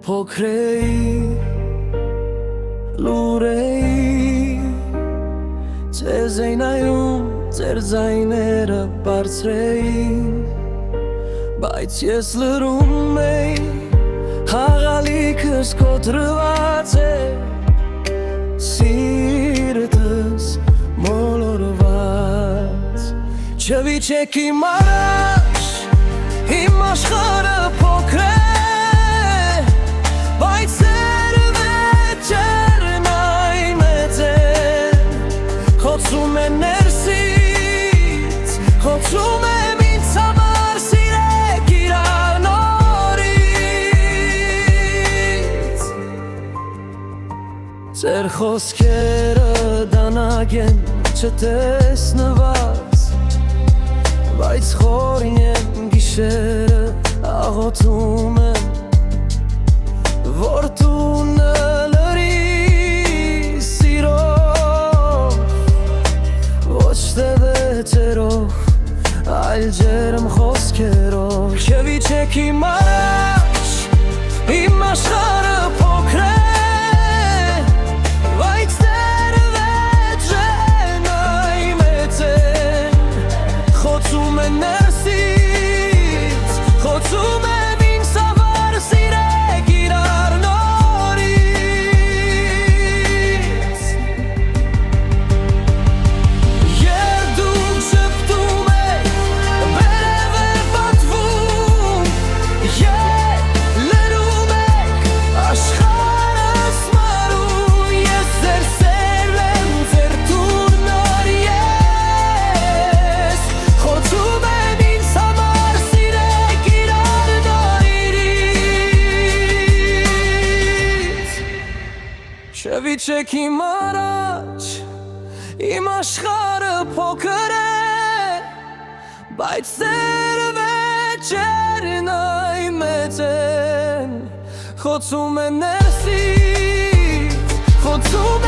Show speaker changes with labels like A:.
A: փոքրեի լուրեի ձեզ էին այում ձեր ձայները բարձրեին բայց ես լրում էի հաղալիքս կոտրված է սիրտս մոլորված չվիճեք իմ առաջ իմ աշխարհը փոքր է բայց ձեր վեճերն այն մեծ են խոցում են ներսից խոցում եմ ինձ համար սիրեք իրար նորից ձեր խոսքերը դանակ են չտեսնված բայց խորին են գիշերը աղոթում եմ որ տունը լրի սիրով ոչ թե վեճերով այլ ջերմ խոսքերով չվիճեք իմ առաջ իմ աշխարհը փոքր է բայց ձեր վեճերն այն մեծ են խոցում են ներսից խոցում եմ ինձ համար սիրեք իրար նորից երբ դուք շփվում եք վերև է պատվում երբ լրում եք աշխարհս մարում ես ձեր սերն եմ ձեր տուն նոր ես խոցում եմ ինձ համար սիրեք իրար նորից չվիճեք իմ առաջ իմ աշխարհը փոքր է բայց ձեր վեճերն այն մեծ են խոցում են ներսից խոցում